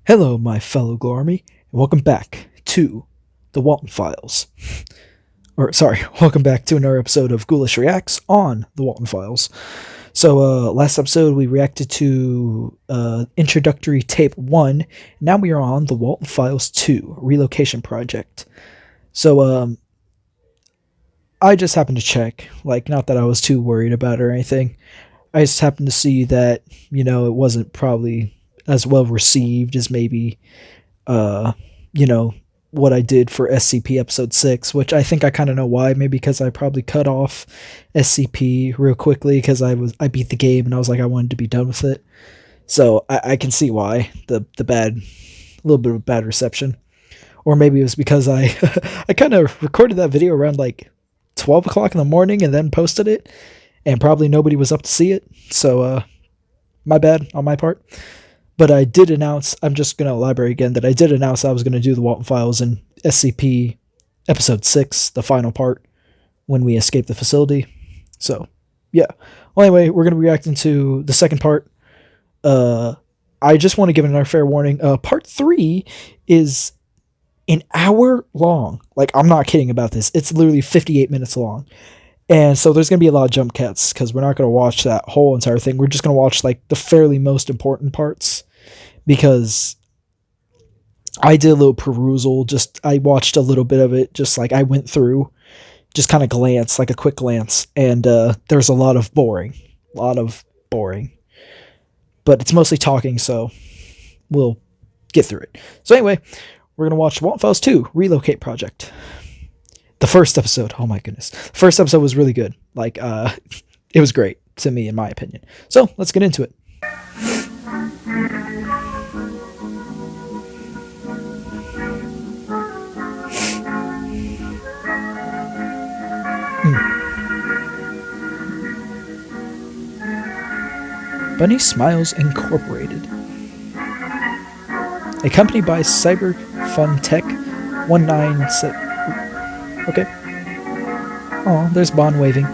Hello, my fellow Glow Army, and welcome back to the Walten Files. Welcome back to another episode of Ghoulish Reacts on the Walten Files. So, last episode we reacted to Introductory Tape 1. Now we are on the Walten Files 2, Relocation Project. So, I just happened to check, not that I was too worried about it or anything. I just happened to see that, it wasn't probably as well received as maybe, what I did for SCP Episode 6, which I think I kind of know why. Maybe because I probably cut off SCP real quickly because I beat the game and I was like, I wanted to be done with it. So I can see why a little bit of bad reception. Or maybe it was because I kind of recorded that video around 12 o'clock in the morning and then posted it, and probably nobody was up to see it. So my bad on my part. But I did announce, I'm just going to elaborate again, that I did announce I was going to do the Walten Files in SCP Episode 6, the final part, when we escape the facility. So, yeah. Well, anyway, we're going to be reacting to the second part. I just want to give another fair warning. Part 3 is an hour long. I'm not kidding about this. It's literally 58 minutes long. And so there's going to be a lot of jump cuts, because we're not going to watch that whole entire thing. We're just going to watch, the fairly most important parts. Because I did a little perusal, I watched a little bit of it, I went through, just kind of glance, a quick glance, and there's a lot of boring, but it's mostly talking, so we'll get through it. So anyway, we're going to watch Walten Files 2, Relocate Project. The first episode, oh my goodness, the first episode was really good, it was great, to me, in my opinion. So, let's get into it. Bunny Smiles Incorporated, a company by Cyber Fun Tech 197. Okay. Oh, there's Bond waving.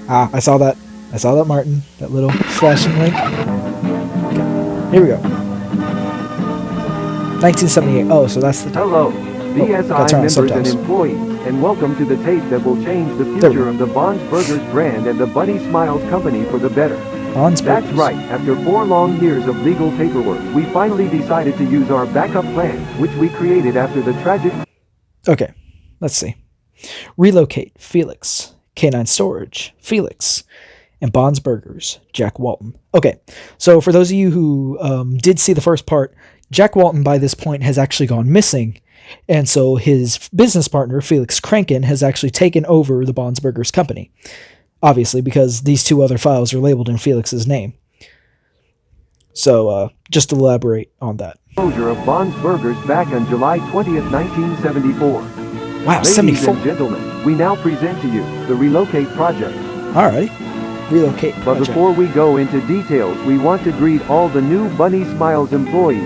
I saw that. I saw that, Martin. That little flashing link. Okay. Here we go. 1978. Oh, so that's the time. Hello, BSI members and employees, and welcome to the tape that will change the future of the Bond's Burgers brand and the Bunny Smiles company for the better. That's right, after 4 long years of legal paperwork, we finally decided to use our backup plan, which we created after the tragic... Okay, let's see. Relocate, Felix. Canine Storage, Felix. And Bond's Burgers, Jack Walten. Okay, so for those of you who did see the first part, Jack Walten by this point has actually gone missing, and so his business partner, Felix Kranken, has actually taken over the Bond's Burgers company. Obviously, because these 2 other files are labeled in Felix's name. So, just to elaborate on that. Closure of Bond's Burgers back on July 20th, 1974. Wow, Ladies 74. and gentlemen, we now present to you the Relocate Project. Alrighty. Relocate Project. But before we go into details, we want to greet all the new Bunny Smiles employees.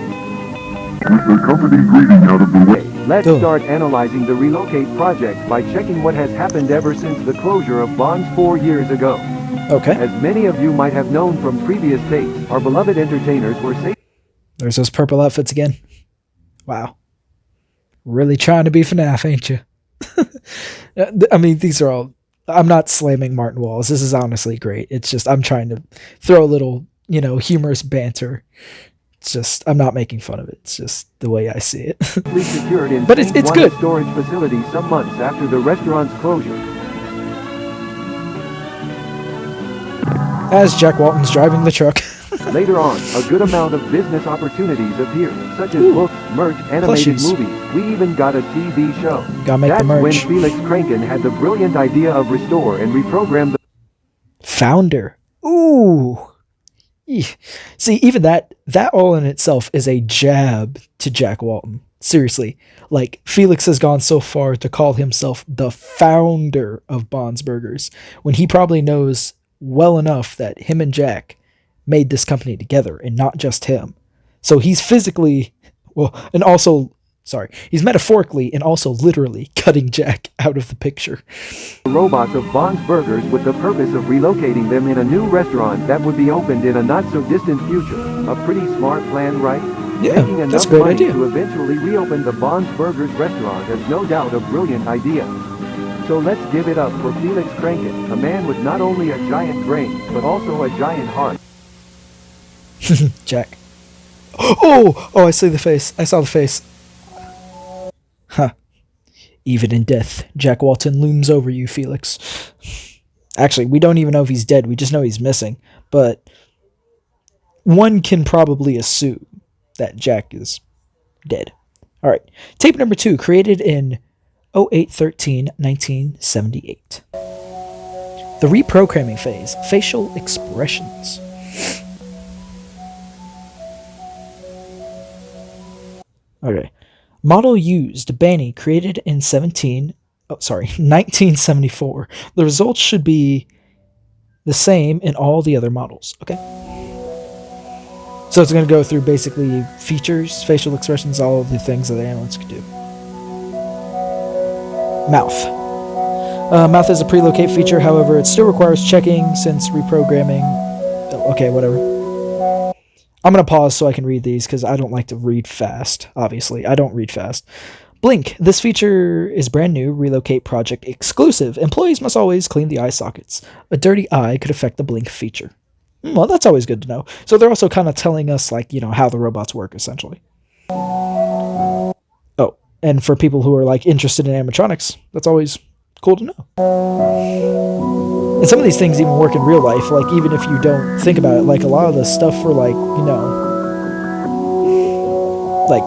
With the company greeting out of the way, let's start analyzing the Relocate Project by checking what has happened ever since the closure of Bond's 4 years ago. Okay. As many of you might have known from previous tapes, our beloved entertainers were safe. There's those purple outfits again. Wow. Really trying to be FNAF, ain't you? I mean, these are all... I'm not slamming Martin Walls. This is honestly great. It's just, I'm trying to throw a little, humorous banter. It's just, I'm not making fun of it. It's just the way I see it. Secured in but it's good. Storage facility some months after the restaurant's closure. As Jack Walten's driving the truck. Later on, a good amount of business opportunities appeared, such as books, merch, animated Plushies. movies. We even got a TV show. Gotta make That's the merch. when Felix Kranken had the brilliant idea of restore and reprogram the Founder. Ooh. Eeh. See, even that all in itself is a jab to Jack Walten. Seriously. Felix has gone so far to call himself the founder of Bond's Burgers, when he probably knows well enough that him and Jack made this company together, and not just him. So he's physically, and also sorry, he's metaphorically and also literally cutting Jack out of the picture. Robots of Bond's Burgers with the purpose of relocating them in a new restaurant that would be opened in a not-so-distant future. A pretty smart plan, right? Yeah, Making enough that's a great money idea. to eventually reopen the Bond's Burgers restaurant is no doubt a brilliant idea. So let's give it up for Felix Krankett, a man with not only a giant brain, but also a giant heart. Jack. Oh, I see the face. I saw the face. Huh. Even in death, Jack Walton looms over you, Felix. Actually, we don't even know if he's dead. We just know he's missing. But one can probably assume that Jack is dead. All right. Tape number 2, created in 08/13/1978. The reprogramming phase, facial expressions. Okay. Model used, Banny, created in 1974. The results should be the same in all the other models. Okay. So it's going to go through basically features, facial expressions, all of the things that the analysts could do. Mouth. Mouth is a pre-locate feature, however, it still requires checking since reprogramming. Okay, whatever. I'm going to pause so I can read these because I don't like to read fast, obviously. I don't read fast. Blink. This feature is brand new, Relocate project exclusive. Employees must always clean the eye sockets. A dirty eye could affect the blink feature. Well, that's always good to know. So they're also kind of telling us, like, how the robots work, essentially. Oh, and for people who are, like, interested in animatronics, that's always cool to know. And some of these things even work in real life, like, even if you don't think about it, like, a lot of the stuff for, like, like,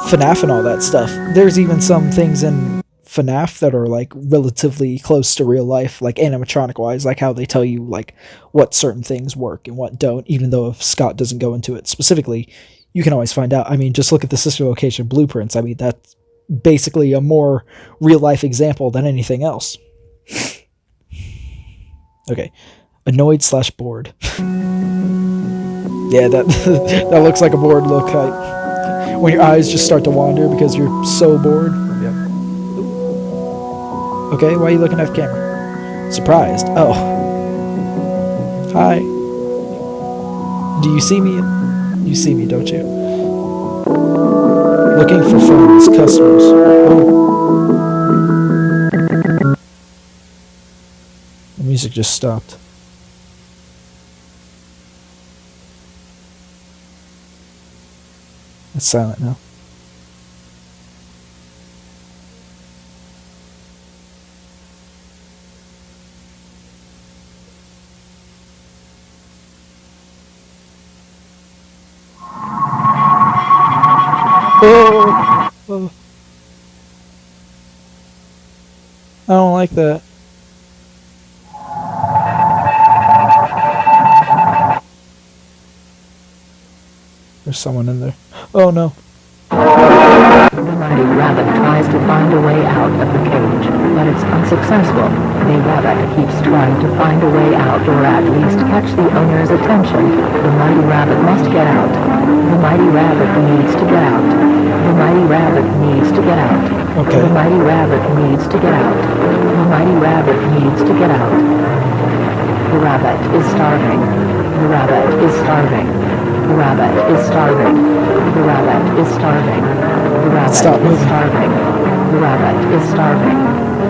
FNAF and all that stuff, there's even some things in FNAF that are, like, relatively close to real life, like, animatronic-wise, like how they tell you, like, what certain things work and what don't, even though if Scott doesn't go into it specifically, you can always find out. I mean, just look at the sister location blueprints. I mean, that's basically a more real-life example than anything else. Okay. Annoyed/bored. Yeah, that that looks like a bored look. When your eyes just start to wander because you're so bored. Yep. Okay, why are you looking at the camera? Surprised. Oh. Hi. Do you see me? You see me, don't you? Looking for friends, customers. Oh. The music just stopped. It's silent now. Oh! Oh. I don't like that. There's someone in there. Oh no. The mighty rabbit tries to find a way out of the cage, but it's unsuccessful. The rabbit keeps trying to find a way out, or at least catch the owner's attention. The mighty rabbit must get out. The mighty rabbit needs to get out. The mighty rabbit needs to get out. Okay. The mighty rabbit needs to get out. The mighty rabbit needs to get out. The rabbit is starving. The rabbit is starving. The rabbit is starving. The rabbit is starving. The rabbit is starving. The rabbit is starving.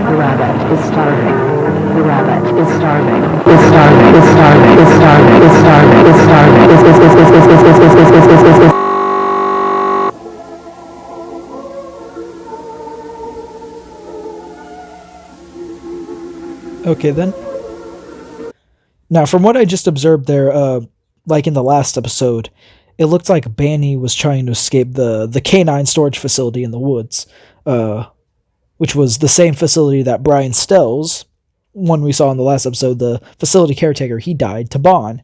The rabbit is starving. The rabbit is starving. Is starving. Is starving. Is starving. Is starving. Is starving. Is. Okay then. Now, from what I just observed there, like in the last episode, it looked like Banny was trying to escape the canine storage facility in the woods, which was the same facility that Brian Stells, one we saw in the last episode, the facility caretaker, he died to Bond.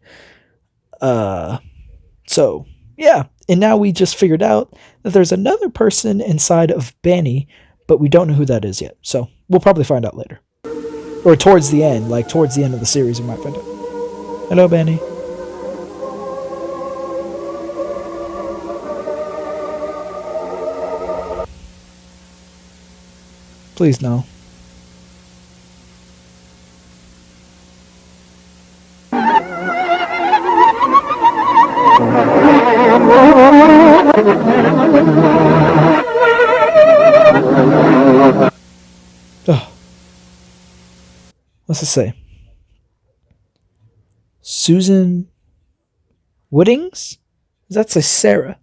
So, yeah. And now we just figured out that there's another person inside of Banny, but we don't know who that is yet. So, we'll probably find out later. Or towards the end, like towards the end of the series, we might find out. Hello, Banny. Please no. Oh. What's it say? Susan Woodings? Does that say Sarah?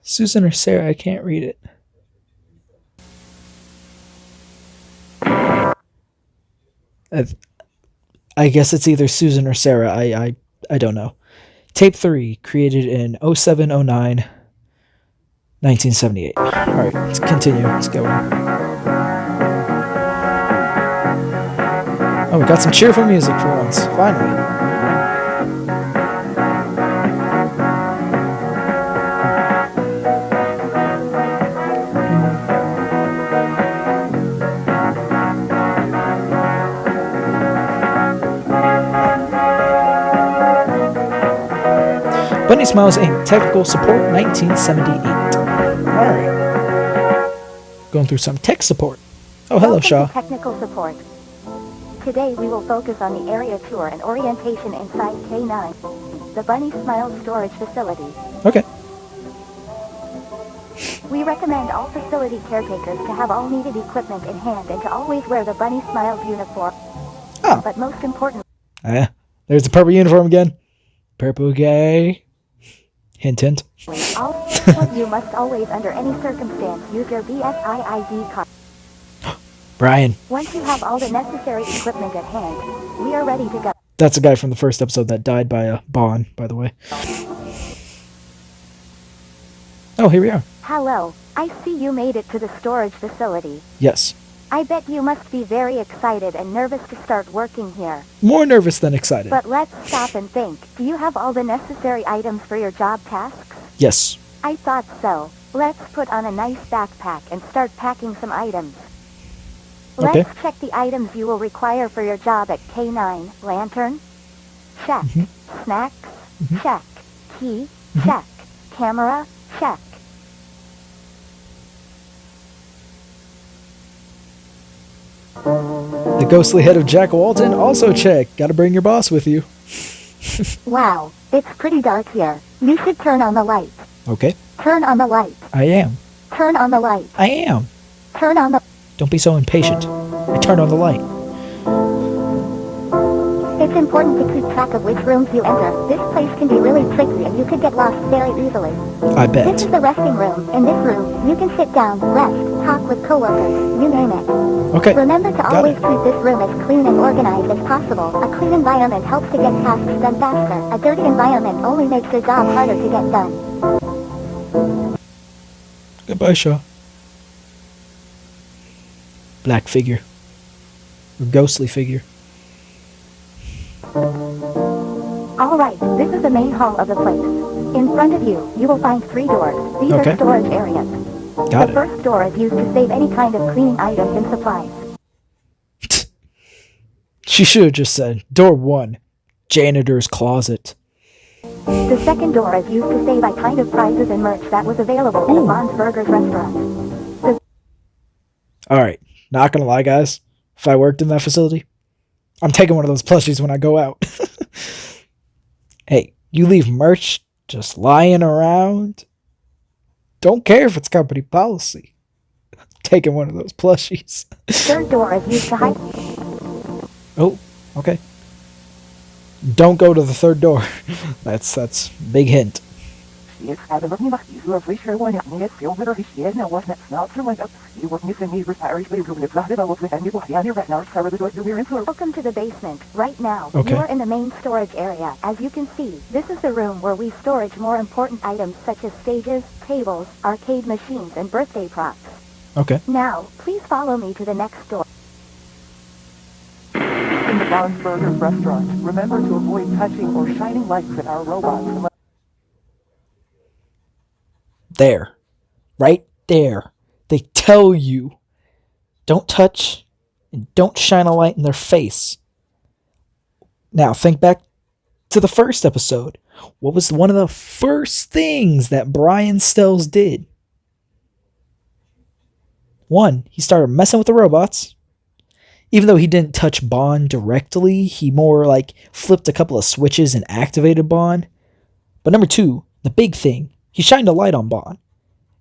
Susan or Sarah? I can't read it. I guess it's either Susan or Sarah. I don't know. Tape 3, created in 0709, 1978. Alright, let's continue. Let's go. Oh, we got some cheerful music for once. Finally. Bunny Smiles Inc. Technical Support 1978. Alright. Going through some tech support. Oh, hello, Shaw. Technical support. Today we will focus on the area tour and orientation inside K9, the Bunny Smiles storage facility. Okay. We recommend all facility caretakers to have all needed equipment in hand and to always wear the Bunny Smiles uniform. Oh. But most important... There's the purple uniform again. Purple gay. Hint, hint. All of you must always, under any circumstance, use your BSIID card. Brian. Once you have all the necessary equipment at hand, we are ready to go. That's a guy from the first episode that died by a Bond, by the way. Oh, here we are. Hello, I see you made it to the storage facility. Yes. I bet you must be very excited and nervous to start working here. More nervous than excited. But let's stop and think. Do you have all the necessary items for your job tasks? Yes. I thought so. Let's put on a nice backpack and start packing some items. Okay. Let's check the items you will require for your job at K9. Lantern? Check. Mm-hmm. Snacks? Mm-hmm. Check. Key? Mm-hmm. Check. Camera? Check. The ghostly head of Jack Walten, also check. Gotta bring your boss with you. Wow, it's pretty dark here. You should turn on the light. Okay. Turn on the light. I am. Turn on the light. I am. Turn on the... Don't be so impatient. I turn on the light. It's important to keep track of which rooms you enter. This place can be really tricky and you could get lost very easily. I bet. This is the resting room. In this room, you can sit down, rest, talk with coworkers, you name it. Okay. Remember to Got always it. keep this room as clean and organized as possible. A clean environment helps to get tasks done faster. A dirty environment only makes your job harder to get done. Goodbye, Shaw. Black figure. Or ghostly figure. Alright, this is the main hall of the place. In front of you, you will find 3 doors. These Okay. are storage areas. Got The it. first door is used to save any kind of cleaning items and supplies. She should have just said, door 1, janitor's closet. The second door is used to save a kind of prizes and merch that was available in the Ooh. Bond's Burgers restaurant. Alright, not gonna lie, guys. If I worked in that facility, I'm taking one of those plushies when I go out. Hey, you leave merch just lying around? Don't care if it's company policy. I'm taking one of those plushies. Third door is used to hide... Oh, okay. Don't go to the third door. That's big hint. Welcome to the basement. Right now, Okay. you are in the main storage area. As you can see, this is the room where we storage more important items such as stages, tables, arcade machines, and birthday props. Okay. Now, please follow me to the next door. In the Bond's Burgers restaurant, remember to avoid touching or shining lights at our robots. There. Right there. They tell you, don't touch and don't shine a light in their face. Now, think back to the first episode. What was one of the first things that Brian Stells did? One, he started messing with the robots. Even though he didn't touch Bond directly, he more like flipped a couple of switches and activated Bond. But number two, the big thing, he shined a light on Bond.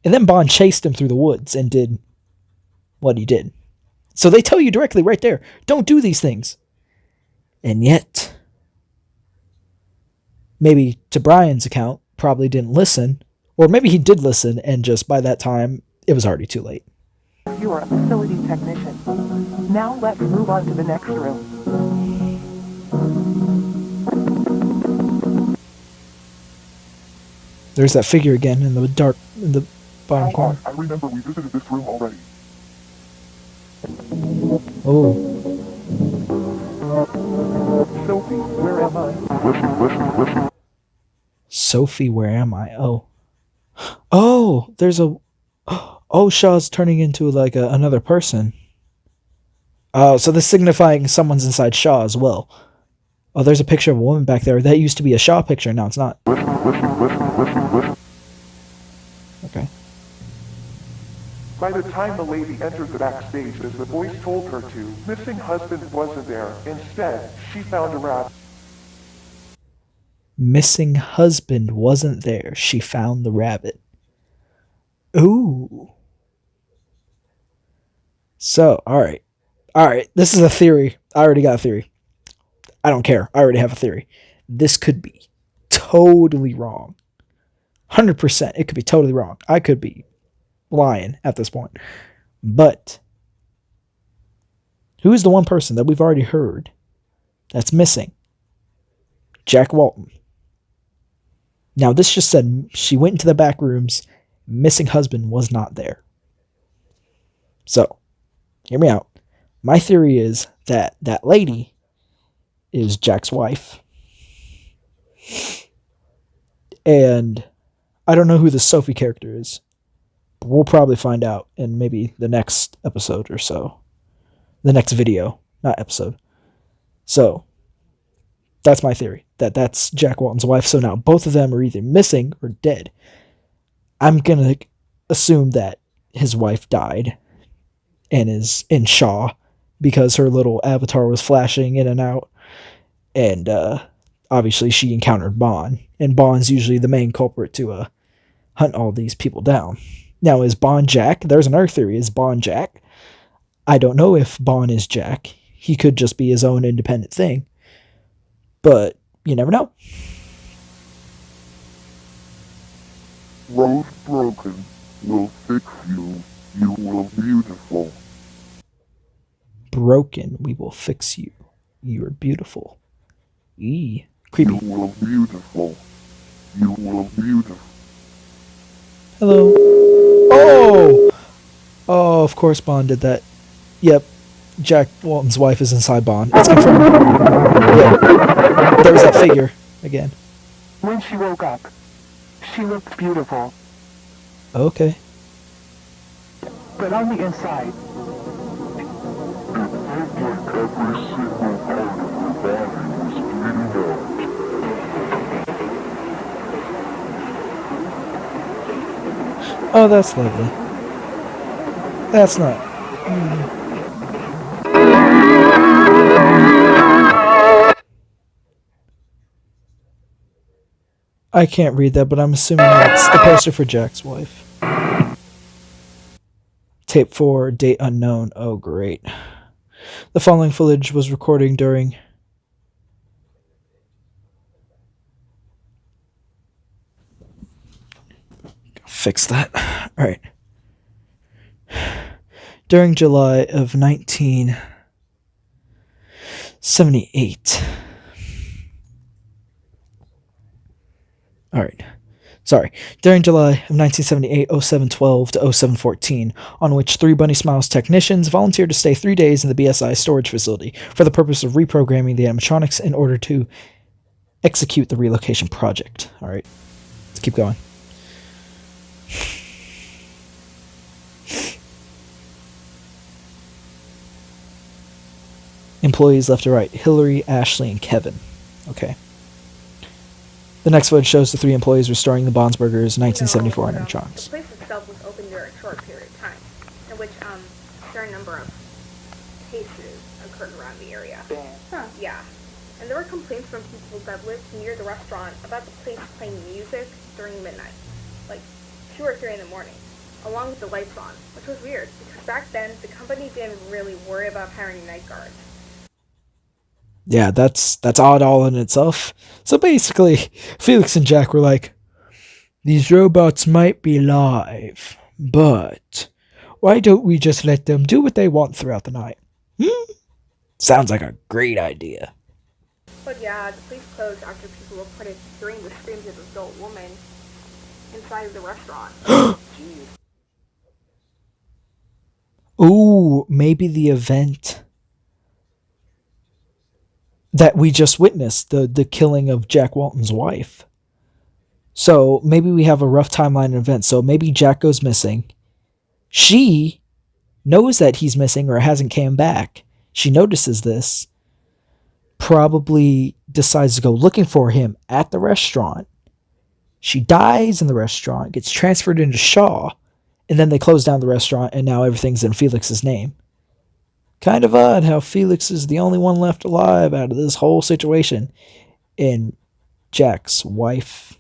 And then Bond chased him through the woods and did what he did. So they tell you directly right there, don't do these things. And yet, maybe to Brian's account, probably didn't listen. Or maybe he did listen and just by that time, it was already too late. You are a facility technician. Now let's move on to the next room. There's that figure again in the dark, in the bottom corner. I remember we visited this room already. Oh. Sophie, where am I? Listen. Sophie, where am I? Oh. Oh, there's a... Oh, Shaw's turning into like another person. Oh, so this signifying someone's inside Shaw as well. Oh, there's a picture of a woman back there. That used to be a Shaw picture, now it's not. Listen. Okay. By the time the lady entered the backstage, as the voice told her to, missing husband wasn't there. Instead, she found a rabbit. Missing husband wasn't there. She found the rabbit. Ooh. So, alright. Alright, this is a theory. I already got a theory. I don't care. I already have a theory. This could be totally wrong. 100%. It could be totally wrong. I could be lying at this point. But who is the one person that we've already heard that's missing? Jack Walton. Now, this just said she went into the back rooms. Missing husband was not there. So, hear me out. My theory is that that lady is Jack's wife. And I don't know who the Sophie character is. But we'll probably find out in maybe the next episode or so. The next video, not episode. So, that's my theory. That's Jack Walton's wife. So now both of them are either missing or dead. I'm going to assume that his wife died and is in Shaw because her little avatar was flashing in and out. And obviously she encountered Bond. And Bond's usually the main culprit to hunt all these people down. Now, is Bond Jack? There's another theory. Is Bond Jack? I don't know if Bond is Jack. He could just be his own independent thing. But you never know. Rose broken will fix you. You will beautiful. Broken, we will fix you. You are beautiful. Eee, creepy. You will beautiful. You will beautiful. Hello. Oh! Oh, of course Bond did that. Yep. Jack Walton's wife is inside Bond. It's confirmed. Yep. There was that figure again. When she woke up, she looked beautiful. Okay. But on the inside, Every single part of her body was bleeding out. Oh, that's lovely. That's not... I can't read that, but I'm assuming that's the poster for Jack's wife. Tape 4, date unknown. Oh, great. The following footage was recording during... Fix that. Alright. During July of 1978. Alright. Sorry. During July of 1978, 0712 to 0714, on which 3 Bunny Smiles technicians volunteered to stay 3 days in the BSI storage facility for the purpose of reprogramming the animatronics in order to execute the relocation project. Alright. Let's keep going. Employees left to right. Hillary, Ashley, and Kevin. Okay. The next footage shows the 3 employees restoring the Bondsburgers 1974 animatronics. The place itself was open during a short period of time, in which number of cases occurred around the area. Damn. Huh. Yeah. And there were complaints from people that lived near the restaurant about the place playing music during midnight, like 2 or 3 in the morning, along with the lights on, which was weird, because back then, the company didn't really worry about hiring night guards. Yeah, that's odd all in itself. So basically, Felix and Jack were like, these robots might be live, but why don't we just let them do what they want throughout the night? Sounds like a great idea. But yeah, the place closed after people reported hearing the screams of an adult woman inside of the restaurant. Ooh, maybe the event that we just witnessed, the killing of Jack Walton's wife. So maybe we have a rough timeline event. So maybe Jack goes missing. She knows that he's missing or hasn't came back. She notices this. Probably decides to go looking for him at the restaurant. She dies in the restaurant, gets transferred into Shaw, and then they close down the restaurant, and now everything's in Felix's name. Kind of odd how Felix is the only one left alive out of this whole situation, and Jack's wife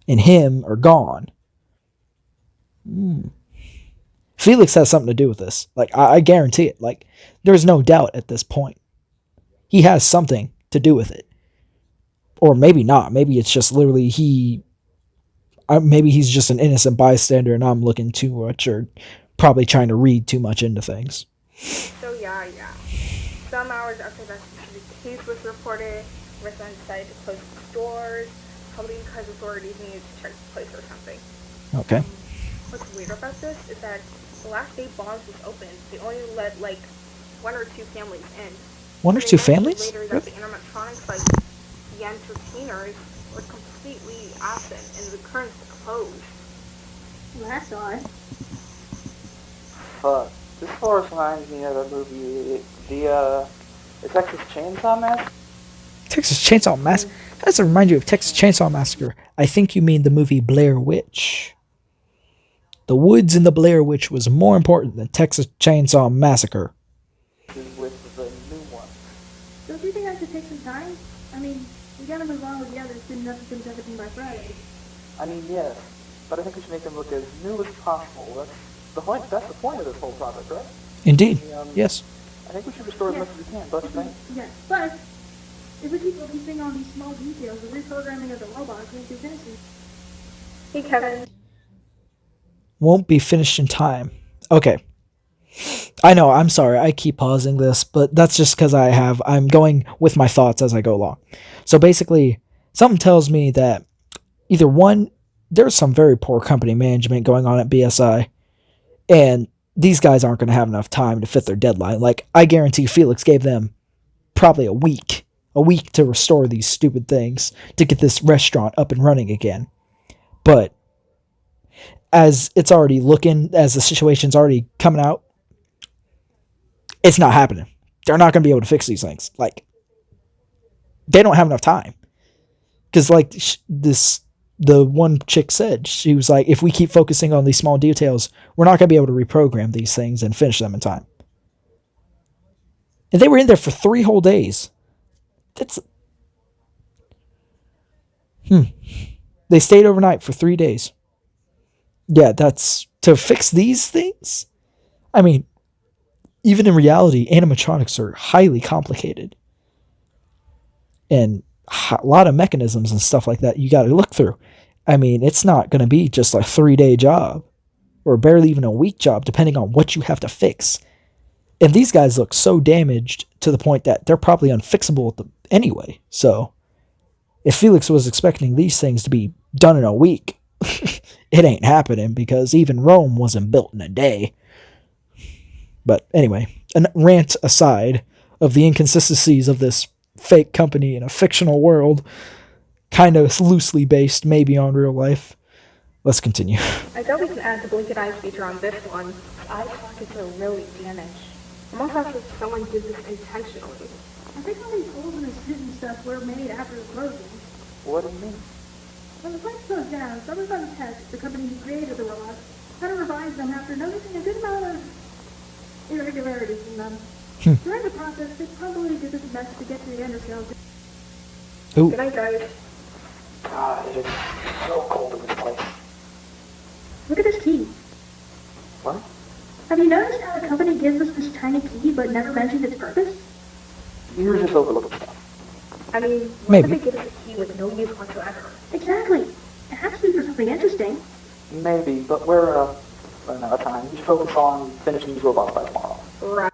and him are gone. Felix has something to do with this. Like, I guarantee it. Like, there's no doubt at this point. He has something to do with it. Or maybe not. Maybe it's just literally maybe he's just an innocent bystander and I'm looking too much or probably trying to read too much into things. So yeah. Some hours after the case was reported, residents decided to close the stores, probably because authorities needed to check the place or something. Okay. What's weird about this is that the last day Bonds was open, they only let like 1 or 2 families in. 1 or 2 families? Later that the animatronics, like the entertainers, were completely absent and the currents closed. Well, that's odd. Fuck. This horse reminds me of the movie, the Texas Chainsaw Massacre. Texas Chainsaw Massacre? How does it remind you of Texas Chainsaw Massacre? I think you mean the movie Blair Witch. The woods in the Blair Witch was more important than Texas Chainsaw Massacre. With the new one. Don't you think I should take some time? I mean, we gotta move on with the others, soon enough to finish everything by Friday. I mean, yes, but I think we should make them look as new as possible. That's the point of this whole project, right? Indeed, yes. I think we should restore as much as we can, don't you think? Yes, but if we keep focusing on these small details, the reprogramming of the robots won't be finished. Hey, Kevin. Won't be finished in time. Okay. I know, I'm sorry, I keep pausing this, but that's just because I'm going with my thoughts as I go along. So basically, something tells me that either one, there's some very poor company management going on at BSI, and these guys aren't going to have enough time to fit their deadline. Like, I guarantee Felix gave them probably a week to restore these stupid things, to get this restaurant up and running again. But as it's already looking, as the situation's already coming out, it's not happening. They're not going to be able to fix these things. Like, they don't have enough time. Because, like, the one chick said, she was like, if we keep focusing on these small details, we're not going to be able to reprogram these things and finish them in time. And they were in there for 3 whole days. That's... They stayed overnight for 3 days. Yeah, that's... To fix these things? I mean, even in reality, animatronics are highly complicated. And a lot of mechanisms and stuff like that you got to look through. I mean, it's not going to be just a 3-day job. Or barely even a week job, depending on what you have to fix. And these guys look so damaged to the point that they're probably unfixable anyway. So, if Felix was expecting these things to be done in a week, it ain't happening, because even Rome wasn't built in a day. But anyway, a rant aside of the inconsistencies of this fake company in a fictional world, kind of loosely based maybe on real life. Let's continue. I thought we could add the blinking eyes feature on this one. Eye sockets are really damaged. Almost as if someone did this intentionally. I think all these holes in the suit and stuff were made after the closing. What do you mean? When the place closed down, someone on the test, the company who created the robots, had to revise them after noticing a good amount of irregularities in them. During the process, they probably did this mess to get to the undershells. Ooh. Good night, guys. God, it is so cold in this place. Look at this key. What? Have you noticed how the company gives us this tiny key but never mentions its purpose? You're just overlooking stuff. I mean, why Maybe. would they give us a key with no use whatsoever? Exactly. It has to be for something interesting. Maybe, but we're running out of time. We should focus on finishing these robots by tomorrow. Right.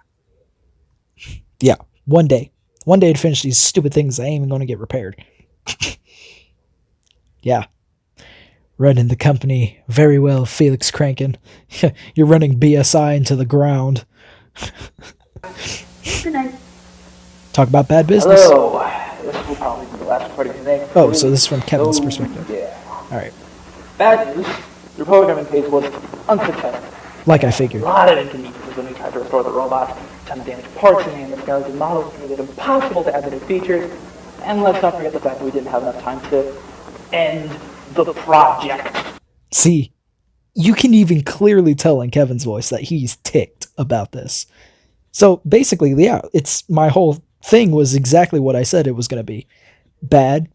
Yeah, one day. One day to finish these stupid things that ain't even going to get repaired. Yeah. Running the company very well, Felix Crankin. You're running BSI into the ground. Good night. Talk about bad business. Hello. This will probably be the last part of your thing. Oh, so this is from Kevin's perspective. Yeah. Alright. Bad news. Your programming phase was unsuccessful. Like I A figured. lot of inconveniences when we tried to restore the robot. Ton of damaged parts and the skeleton models made it impossible to add the new features. And let's not forget the fact that we didn't have enough time to end the project. See, you can even clearly tell in Kevin's voice that he's ticked about this. So basically, yeah, it's my whole thing was exactly what I said it was going to be. Bad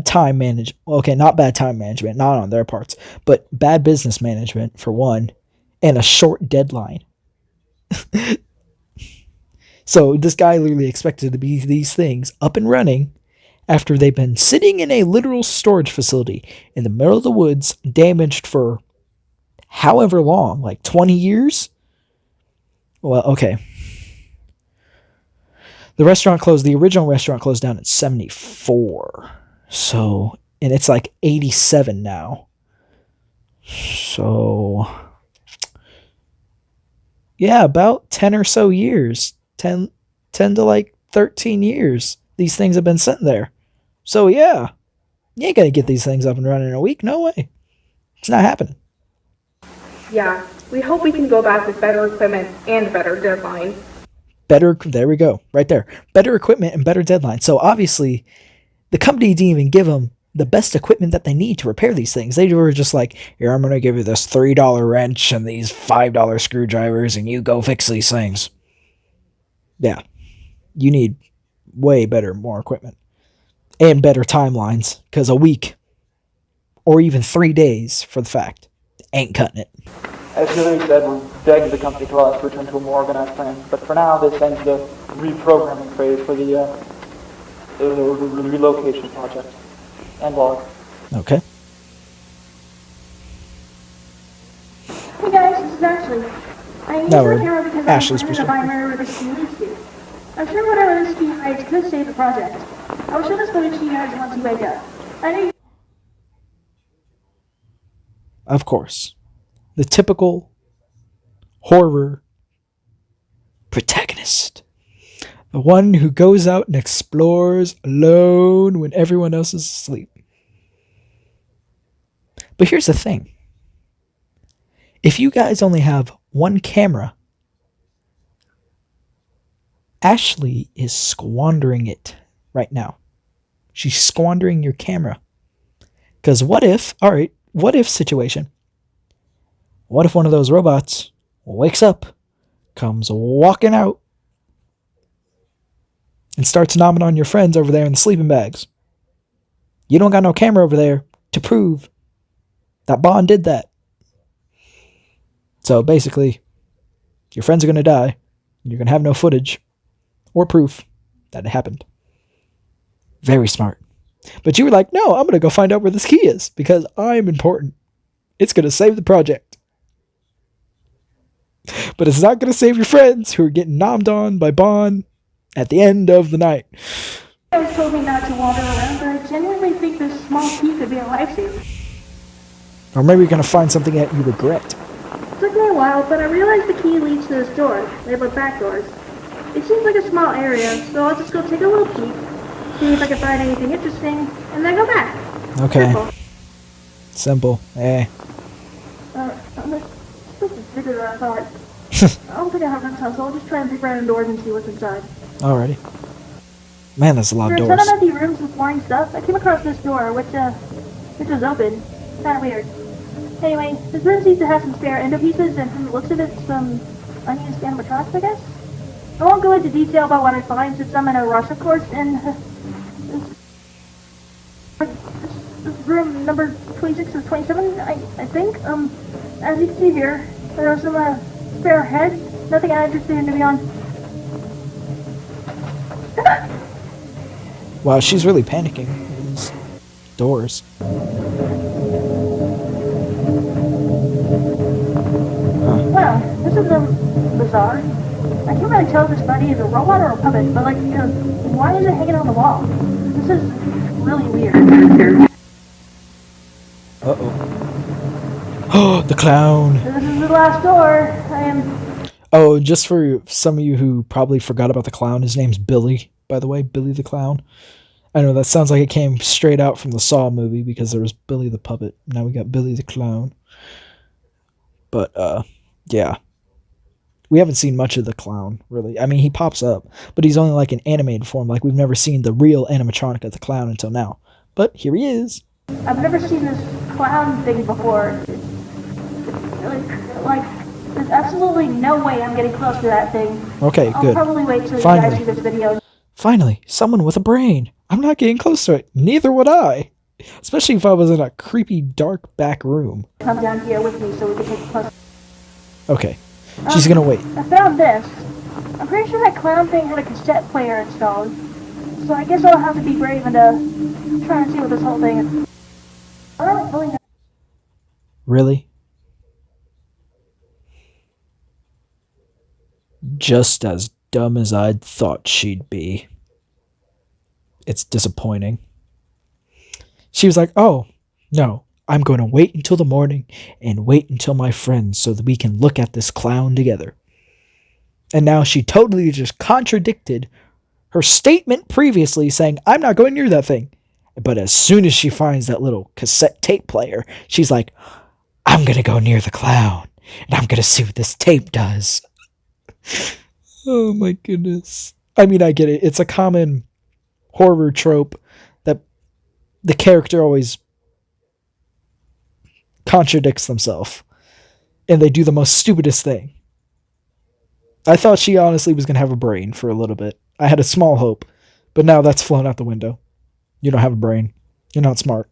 time management. Okay, not bad time management, not on their parts, but bad business management for one, and a short deadline. So this guy literally expected to be these things up and running after they've been sitting in a literal storage facility in the middle of the woods, damaged for however long, like 20 years? Well, okay. The restaurant closed, the original restaurant closed down in 74. So, and it's like 87 now. So, yeah, about 10 or so years. 10 to like 13 years. These things have been sitting there. So, yeah, you ain't gonna get these things up and running in a week. No way. It's not happening. Yeah, we hope we can go back with better equipment and better deadline. There we go, right there. Better equipment and better deadline. So obviously, the company didn't even give them the best equipment that they need to repair these things. They were just like, here, I'm going to give you this $3 wrench and these $5 screwdrivers, and you go fix these things. Yeah, you need way better, more equipment. And better timelines, because a week, or even 3 days for the fact, ain't cutting it. As Hillary said, we're begging the company to allow us to return to a more organized plan. But for now, this ends the reprogramming phase for the relocation project. And log. Okay. Hey guys, this is Ashley. I need your hero because Ashley's I'm trying to find where this key leads to. I'm sure whatever this key hides could save the project. I will show this footage to you guys once you wake up. I know you... Of course. The typical horror protagonist. The one who goes out and explores alone when everyone else is asleep. But here's the thing. If you guys only have one camera, Ashley is squandering it right now. She's squandering your camera. Because what if situation? What if one of those robots wakes up, comes walking out, and starts nomming on your friends over there in the sleeping bags? You don't got no camera over there to prove that Bond did that. So basically, your friends are going to die. You're going to have no footage or proof that it happened. Very smart. But you were like, no, I'm going to go find out where this key is because I'm important. It's going to save the project. But it's not going to save your friends who are getting nommed on by Bond at the end of the night. You guys told me not to wander around, but I genuinely think this small key could be a lifesaver. Or maybe you're going to find something that you regret. It took me a while, but I realized the key leads to this door, labeled back doors. It seems like a small area, so I'll just go take a little peek, see if I can find anything interesting, and then go back. Okay. Simple. This is bigger than I thought. I don't think I have enough time, so I'll just try and peek around doors and see what's inside. Alrighty. Man, that's a lot of There's doors. a ton of empty rooms with flying stuff. I came across this door, which was open. Kinda weird. Anyway, this room seems to have some spare endo pieces, and from the looks of it, some I need to scan animatronics, I guess? I won't go into detail about what I find since I'm in a rush, of course, and this room number 26 or 27, I think. As you can see here, there are some spare heads. Nothing I'm interested in, to be honest. Wow, she's really panicking. These doors. Well, this is bizarre. I can't really tell if this buddy is a robot or a puppet, but like, why is it hanging on the wall? This is really weird. Uh-oh. Oh, the clown! This is the last door. Oh, just for some of you who probably forgot about the clown, his name's Billy, by the way, Billy the Clown. I know that sounds like it came straight out from the Saw movie because there was Billy the Puppet. Now we got Billy the Clown. But, yeah. We haven't seen much of the clown, really. I mean, he pops up, but he's only like in animated form. Like, we've never seen the real animatronic of the clown until now. But here he is. I've never seen this clown thing before. Like, there's absolutely no way I'm getting close to that thing. Okay, good. I'll probably wait till Finally. you guys see this video. Finally, someone with a brain. I'm not getting close to it. Neither would I. Especially if I was in a creepy, dark back room. Come down here with me so we can take a close. Okay. She's gonna wait. I found this. I'm pretty sure that clown thing had a cassette player installed. So I guess I'll have to be brave and try and see what this whole thing is. I don't really know. Really? Just as dumb as I'd thought she'd be. It's disappointing. She was like, oh, no, I'm going to wait until the morning and wait until my friends so that we can look at this clown together. And now she totally just contradicted her statement previously saying, I'm not going near that thing. But as soon as she finds that little cassette tape player, she's like, I'm going to go near the clown and I'm going to see what this tape does. Oh my goodness. I mean, I get it. It's a common horror trope that the character always contradicts themselves. And they do the most stupidest thing. I thought she honestly was going to have a brain for a little bit. I had a small hope. But now that's flown out the window. You don't have a brain. You're not smart.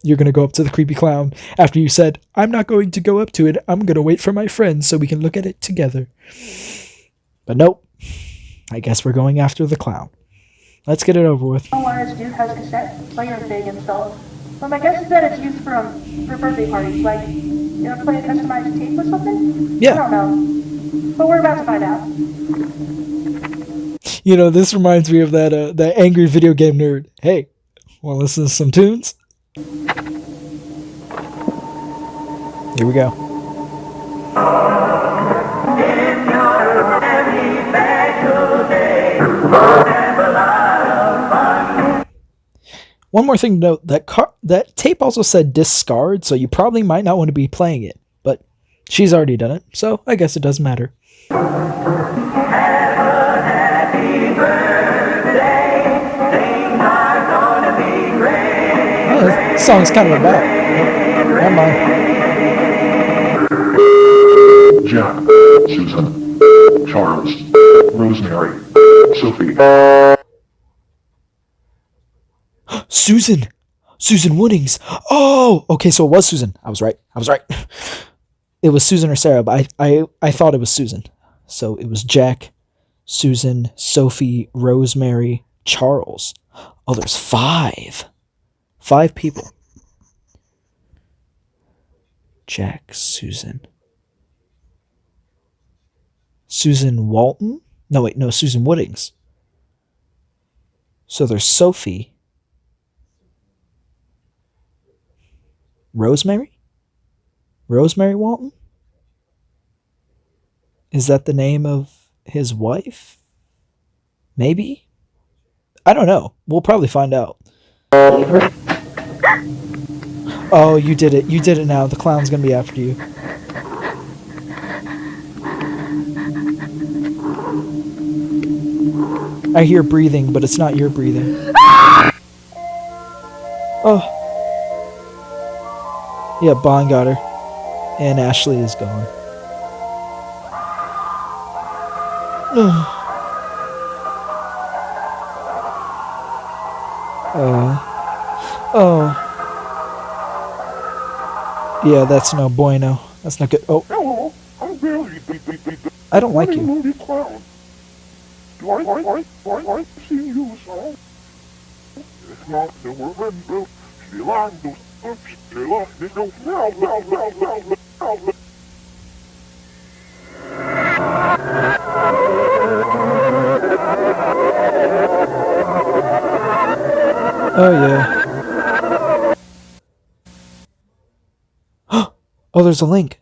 You're going to go up to the creepy clown after you said, I'm not going to go up to it. I'm going to wait for my friends so we can look at it together. But nope. I guess we're going after the clown. Let's get it over with. Why this dude has a cassette player thing installed. But my guess is that it's used for birthday parties. Like, you know, play a customized tape or something? Yeah. I don't know. But we're about to find out. You know, this reminds me of that angry video game nerd. Hey, want to listen to some tunes? Here we go. One more thing to note, that tape also said discard, so you probably might not want to be playing it. But she's already done it, so I guess it doesn't matter. This song's kind of about. Never mind. Jack, Susan, Charles, Rosemary, Sophie. Susan Woodings. Oh, okay, so it was Susan. I was right. It was Susan or Sarah, but I thought it was Susan. So it was Jack, Susan, Sophie, Rosemary, Charles. Oh, there's 5. 5 people. Jack, Susan. Susan Walton? No, wait, no, Susan Woodings. So there's Sophie. Rosemary? Rosemary Walton? Is that the name of his wife? Maybe? I don't know. We'll probably find out. Oh, you did it. You did it now. The clown's gonna be after you. I hear breathing, but it's not your breathing. Oh. Yeah, Bond got her. And Ashley is gone. Oh. Yeah, that's no bueno. That's not good. Oh. Hello, I'm Billy. I don't like you. Movie clown. Do I see you so? It's not the remember. She liked those ups. She liked this no now. Oh yeah. Oh, there's a link.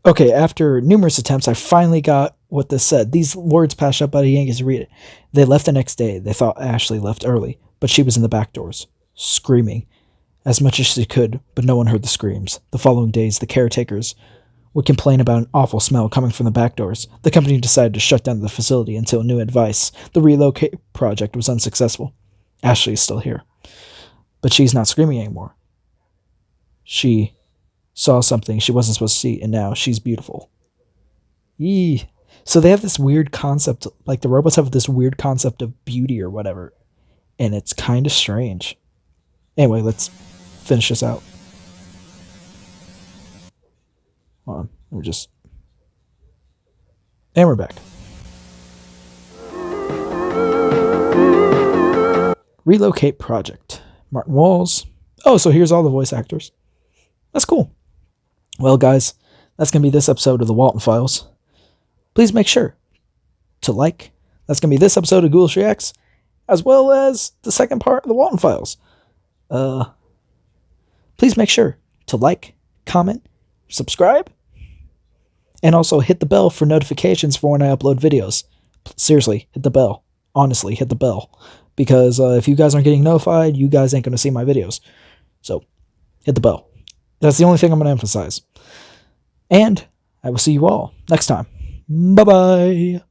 Okay, after numerous attempts, I finally got what this said. These words passed up by the Yankees to read it. They left the next day. They thought Ashley left early, but she was in the back doors, screaming as much as she could, but no one heard the screams. The following days, the caretakers would complain about an awful smell coming from the back doors. The company decided to shut down the facility until new advice. The Relocate project was unsuccessful. Ashley is still here, but she's not screaming anymore. She saw something she wasn't supposed to see, and now she's beautiful. Yee. So they have this weird concept, like the robots have this weird concept of beauty or whatever, and it's kind of strange. Anyway, let's finish this out. Hold on, and we're back. Relocate project. Martin Walls. Oh, so here's all the voice actors. That's cool. Well, guys, that's going to be this episode of the Walten Files. Please make sure to like. That's going to be this episode of Ghoulish Reacts, as well as the second part of the Walten Files. Please make sure to like, comment, subscribe, and also hit the bell for notifications for when I upload videos. Seriously, hit the bell. Honestly, hit the bell. Because if you guys aren't getting notified, you guys ain't going to see my videos. So, hit the bell. That's the only thing I'm going to emphasize. And I will see you all next time. Bye-bye.